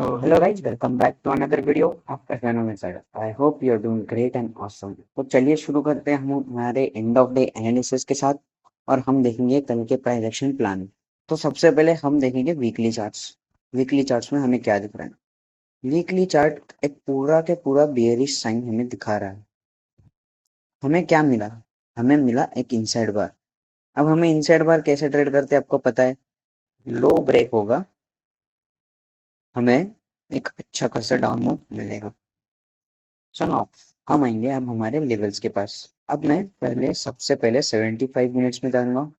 So, hello guys, welcome back to another video of Economic Side. I hope you are doing great and awesome. तो चलिए शुरू करते हैं हम हमारे एंड ऑफ डे एनालिसिस के साथ और हम देखेंगे कल के प्राइस एक्शन प्लान। तो सबसे पहले हम देखेंगे वीकली चार्ट्स। वीकली चार्ट्स में हमें क्या दिख रहा है? वीकली चार्ट एक पूरा के पूरा बेयरिश साइन हमें दिखा रहा है। हमें क्या मिला? हमें मिला एक इनसाइड बार। अब हमें इनसाइड बार कैसे ट्रेड करते हैं आपको पता है। लो ब्रेक होगा, हमें एक अच्छा खासा डाउन मूव मिलेगा। सुनो, हम आएंगे अब हमारे लेवल्स के पास। अब मैं पहले सबसे पहले 75 मिनट्स में जाऊंगा।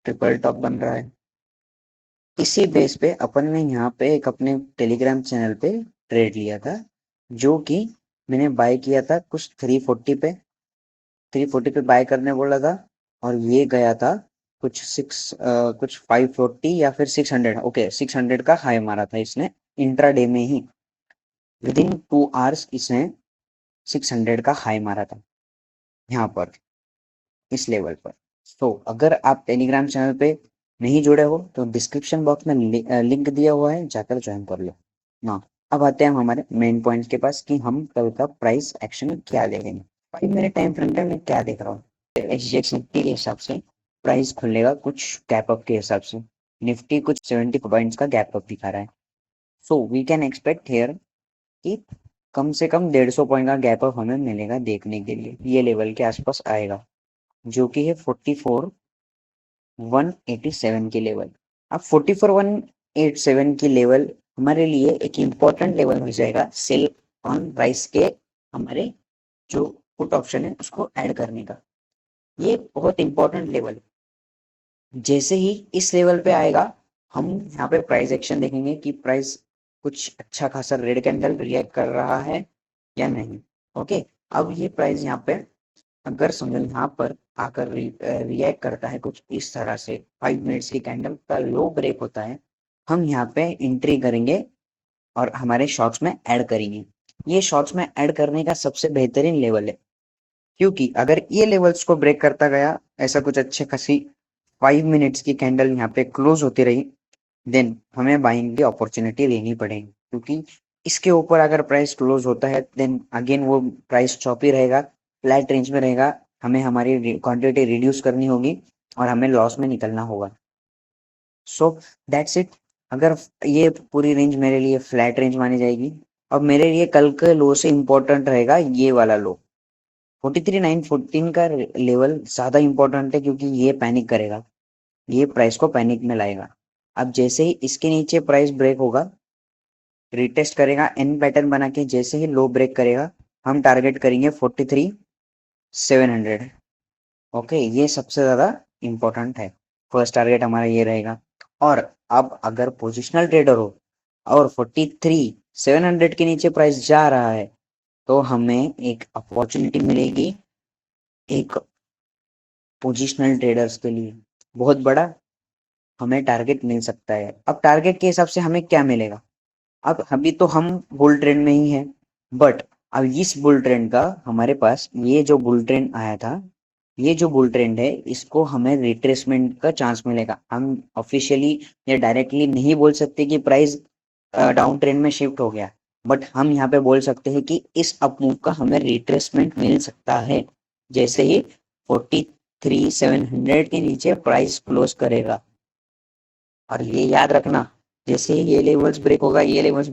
ट्रिपल टॉप बन रहा है। इसी बेस पे अपन ने यहाँ पे एक अपने टेलीग्राम चैनल पे ट्रेड लिया था, जो कि मैंने बाय किया था कुछ 340 पे बाय करने बोला था, और ये गया था कुछ 540 या फिर 600। ओके, 600 का हाई मारा था इसने इंट्राडे में ही। विद इन 2 आवर्स इसने 600 का हाई मारा था यहाँ पर, इस लेवल पर। तो अगर आप टेलीग्राम चैनल पे नहीं जुड़े हो तो डिस्क्रिप्शन बॉक्स में लिंक दिया हुआ है, जाकर ज्वाइन कर लो ना। अब आते हैं हमारे मेन पॉइंट के पास कि हम कल का प्राइस एक्शन क्या देखेंगे। 5 मिनट टाइम फ्रेम पे मैं क्या देख रहा हूँ, एसजीएक्स निफ्टी के हिसाब से प्राइस खुलेगा कुछ गैप अप के हिसाब से। निफ्टी कुछ 70 पॉइंट्स का गैप अप दिखा रहा है। So we can expect here कि कम से कम 150 पॉइंट का गैप अप हमें मिलेगा देखने के लिए। ये लेवल के आसपास आएगा, जो कि है 44,187 की लेवल। अब 44,187 की लेवल हमारे लिए एक इम्पोर्टेंट लेवल हो जाएगा सेल ऑन राइस के हमारे जो पुट ऑप्शन है उसको ऐड करने का। ये बहुत इंपॉर्टेंट लेवल। जैसे ही इस लेवल पे आएगा, हम यहाँ पे प्राइस एक्शन देखेंगे कि प्राइस कुछ अच्छा खासा रेड कैंडल रिएक्ट कर रहा है या नहीं। ओके, अब ये प्राइस यहाँ पे अगर समझो यहाँ पर आकर रिएक्ट करता है कुछ इस तरह से, 5 मिनट्स की कैंडल का लो ब्रेक होता है, हम यहाँ पे एंट्री करेंगे और हमारे शॉर्ट्स में ऐड करेंगे। ये शॉर्ट्स में ऐड करने का सबसे बेहतरीन लेवल है, क्योंकि अगर ये लेवल्स को ब्रेक करता गया, ऐसा कुछ अच्छे खासी 5 मिनट्स की कैंडल यहाँ पे क्लोज होती रही, देन हमें बाइंग की अपॉर्चुनिटी लेनी पड़ेगी। क्योंकि इसके ऊपर अगर प्राइस क्लोज होता है, देन अगेन वो प्राइस चॉपी रहेगा, फ्लैट रेंज में रहेगा, हमें हमारी क्वांटिटी रिड्यूस करनी होगी और हमें लॉस में निकलना होगा। So that's it. अगर ये पूरी रेंज मेरे लिए फ्लैट रेंज मानी जाएगी, अब मेरे लिए कल के लो से इम्पोर्टेंट रहेगा ये वाला लो 43,914 का लेवल ज्यादा इंपॉर्टेंट है, क्योंकि ये पैनिक करेगा, ये प्राइस को पैनिक में लाएगा। अब जैसे ही इसके नीचे प्राइस ब्रेक होगा, रिटेस्ट करेगा एन पैटर्न बना के, जैसे ही लो ब्रेक करेगा हम टारगेट करेंगे 43,700। ओके, ये सबसे ज्यादा इंपॉर्टेंट है। फर्स्ट टारगेट हमारा ये रहेगा। और अब अगर पोजिशनल ट्रेडर हो और 43,700 के नीचे प्राइस जा रहा है, तो हमें एक अपॉर्चुनिटी मिलेगी एक पोजिशनल ट्रेडर्स के लिए बहुत बड़ा हमें टारगेट मिल सकता है। अब टारगेट के हिसाब से हमें क्या मिलेगा? अब अभी तो हम बुल ट्रेंड में ही है, बट अब इस बुल ट्रेंड का हमारे पास ये जो बुल ट्रेंड आया था, ये जो बुल ट्रेंड है, इसको हमें रिट्रेसमेंट का चांस मिलेगा। हम ऑफिशियली या डायरेक्टली नहीं बोल सकते कि प्राइस डाउन ट्रेंड में शिफ्ट हो गया, बट हम यहाँ पे बोल सकते हैं कि इस अप मूव का हमें रिट्रेसमेंट मिल सकता है, जैसे ही 43,700 के नीचे प्राइस क्लोज करेगा। और ये याद रखना, जैसे ही ये लेवल्स ब्रेक होगा, ये लेवल्स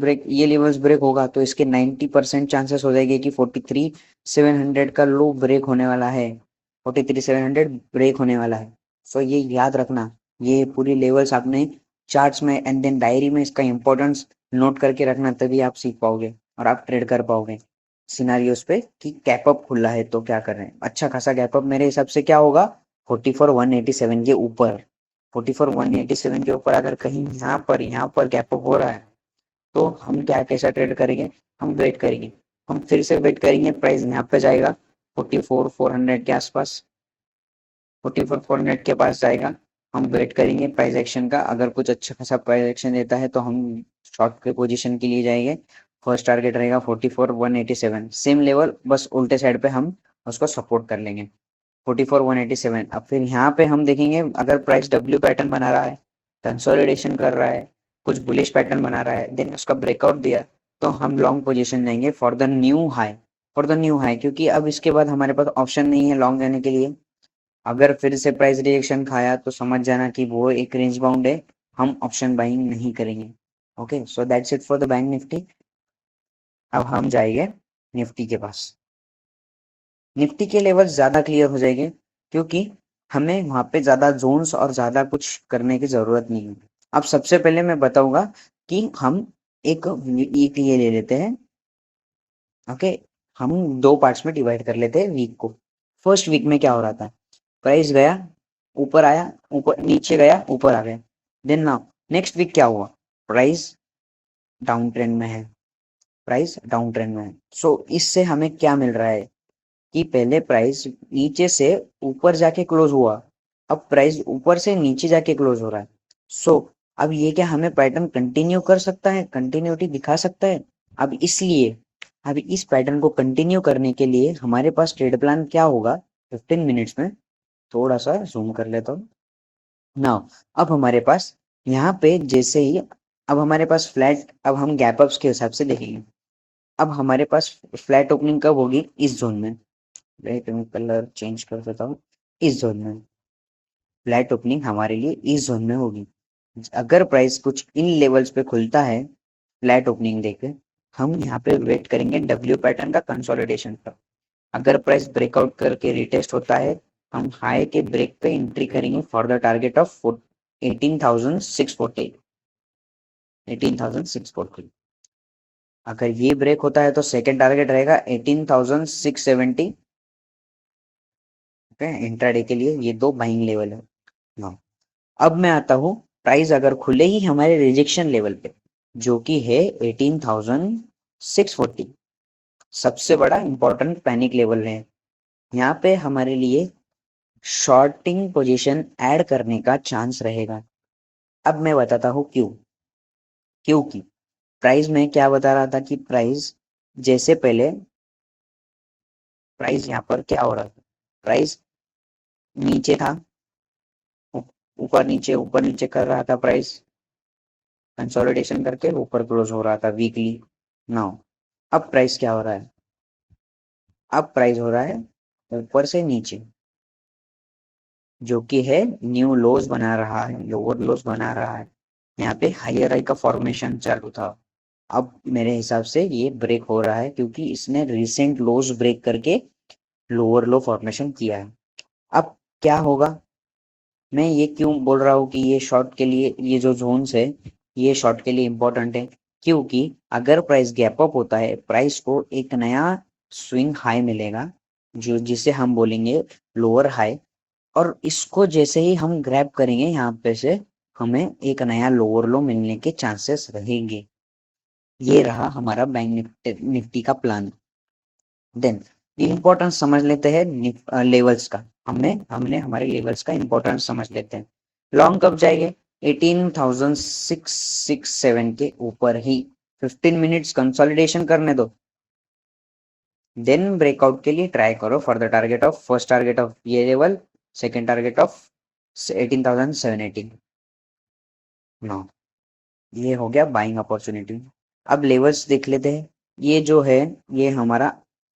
ब्रेक होगा, तो इसके 90% चांसेस हो जाएंगे कि 43,700 का लो ब्रेक होने वाला है, 43,700 ब्रेक होने वाला है। सो ये याद रखना, ये पूरी लेवल्स आपने चार्ट्स में एंड देन डायरी में इसका इंपॉर्टेंस नोट करके रखना, तभी आप सीख पाओगे और आप ट्रेड कर पाओगे सिनारियोस पे कि गैप अप खुला है तो क्या कर रहे हैं। अच्छा खासा गैप अप मेरे हिसाब से क्या होगा, 44,187 के ऊपर। 44,187 के ऊपर अगर कहीं यहाँ पर गैप अप हो रहा है, तो हम क्या कैसा ट्रेड करेंगे, हम वेट करेंगे, हम फिर से वेट करेंगे, प्राइस यहाँ पे जाएगा 44,400 के आसपास, 44,400 के पास जाएगा, हम वेट करेंगे प्राइस एक्शन का। अगर कुछ अच्छा खासा प्राइस एक्शन देता है तो हम शॉर्ट के पोजीशन के लिए जाएंगे। फर्स्ट टारगेट रहेगा 44,187, सेम लेवल, बस उल्टे साइड पे हम उसको सपोर्ट कर लेंगे 44,187। अब फिर यहाँ पे हम देखेंगे, अगर प्राइस डब्ल्यू पैटर्न बना रहा है, कंसोलिडेशन कर रहा है, कुछ बुलिश पैटर्न बना रहा है, देन उसका ब्रेकआउट दिया तो हम लॉन्ग पोजीशन जाएंगे फॉर द न्यू हाई, क्योंकि अब इसके बाद हमारे पास ऑप्शन नहीं है लॉन्ग जाने के लिए। अगर फिर से प्राइस रिएक्शन खाया तो समझ जाना कि वो एक रेंज बाउंड है, हम ऑप्शन बाइंग नहीं करेंगे। Okay, so that's it for the bank Nifty. अब हम जाएंगे निफ्टी के पास। निफ्टी के लेवल ज्यादा क्लियर हो जाएंगे क्योंकि हमें वहां पे ज्यादा जोन्स और ज्यादा कुछ करने की जरूरत नहीं है। अब सबसे पहले मैं बताऊंगा कि हम एक वीक ये ले लेते हैं। ओके, हम दो पार्ट्स में डिवाइड कर लेते हैं वीक को। फर्स्ट वीक में क्या हो रहा था, प्राइस गया ऊपर आया, ऊपर नीचे गया ऊपर आ गया। देन नाउ नेक्स्ट वीक क्या हुआ, प्राइस डाउन ट्रेंड में है, सो इससे हमें क्या मिल रहा है कि पहले प्राइस नीचे से ऊपर जाके क्लोज हुआ, अब प्राइस ऊपर से नीचे जाके क्लोज हो रहा है। सो अब ये क्या हमें पैटर्न कंटिन्यू कर सकता है, कंटिन्यूटी दिखा सकता है। अब इसलिए अब इस पैटर्न को कंटिन्यू करने के लिए हमारे पास ट्रेड प्लान क्या होगा 15 मिनट्स में, थोड़ा सा जूम कर लेता हूँ नाउ। अब हमारे पास यहाँ पे जैसे ही अब हमारे पास फ्लैट, अब हम गैप अप्स के हिसाब से देखेंगे। अब हमारे पास फ्लैट ओपनिंग कब होगी, इस जोन में, राइट मैं कलर चेंज कर देता हूँ, इस जोन में फ्लैट ओपनिंग हमारे लिए इस जोन में होगी। अगर प्राइस कुछ इन लेवल्स पे खुलता है फ्लैट ओपनिंग देके, हम यहाँ पे वेट करेंगे डब्ल्यू पैटर्न का कंसोलिडेशन का। अगर प्राइस ब्रेकआउट करके रिटेस्ट होता है, हम हाई के ब्रेक पे एंट्री करेंगे फॉर द टारगेट ऑफ 18,640। 18,640 अगर ये ब्रेक होता है तो सेकेंड टारगेट रहेगा 18,670। इंट्राडे के लिए ये दो बाइंग लेवल है। हाँ, अब मैं आता हूँ प्राइस अगर खुले ही हमारे रिजेक्शन लेवल पे, जो कि है 18,640, सबसे बड़ा इंपॉर्टेंट पैनिक लेवल है। यहाँ पे हमारे लिए शॉर्टिंग पोजीशन ऐड करने का चांस रहेगा। अब मैं बताता हूँ क्यों। क्योंकि प्राइस में क्या बता रहा था कि प्राइस जैसे पहले प्राइस यहाँ पर क्या हो रहा था, प्राइस नीचे था, ऊपर नीचे कर रहा था, प्राइस कंसोलिडेशन करके ऊपर क्लोज हो रहा था वीकली। नाउ अब प्राइस क्या हो रहा है, अब प्राइस हो रहा है ऊपर से नीचे, जो कि है न्यू लोज बना रहा है, लोअर लोज बना रहा है। यहाँ पे हायर हाई का फॉर्मेशन चालू था, अब मेरे हिसाब से ये ब्रेक हो रहा है क्योंकि इसने रिसेंट लोज ब्रेक करके लोअर लो फॉर्मेशन किया है। अब क्या होगा, मैं ये क्यों बोल रहा हूँ कि ये शॉर्ट के लिए, ये जो जोन्स है ये शॉर्ट के लिए इंपॉर्टेंट है, क्योंकि अगर प्राइस गैप अप होता है, प्राइस को एक नया स्विंग हाई मिलेगा, जो जिसे हम बोलेंगे लोअर हाई, और इसको जैसे ही हम ग्रैब करेंगे यहाँ पे से, हमें एक नया लोअर लो मिलने के चांसेस रहेंगे। ये रहा हमारा बैंक निफ्टी का प्लान। देन इंपॉर्टेंस समझ लेते हैं लेवल्स का, हमने हमारे लेवल्स का इंपॉर्टेंस समझ लेते हैं। लॉन्ग कब जाएंगे, 18,667 के ऊपर ही 15 मिनट्स कंसोलिडेशन करने दो, देन ब्रेकआउट के लिए ट्राई करो for the target of, first target of ये level, second target of 18,780। No, ये हो गया बाइंग अपॉर्चुनिटी। अब लेवल्स देख लेते हैं। ये जो है ये हमारा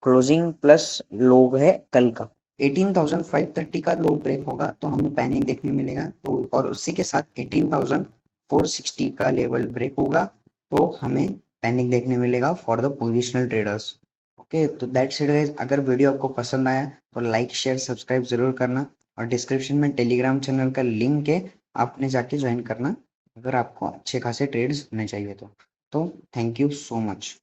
क्लोजिंग प्लस लो है कल का, 18,530 का लो ब्रेक होगा तो हमें पैनिक देखने मिलेगा, तो और उसी के साथ 18,460 का लेवल ब्रेक होगा तो हमें पैनिक देखने मिलेगा for the positional traders. Okay, तो दैट्स इट गाइस। अगर वीडियो आपको पसंद आया तो लाइक शेयर सब्सक्राइब जरूर करना, और डिस्क्रिप्शन में टेलीग्राम चैनल का लिंक है, आपने जाके ज्वाइन करना अगर आपको अच्छे खासे ट्रेड्स होने चाहिए तो थैंक यू सो मच।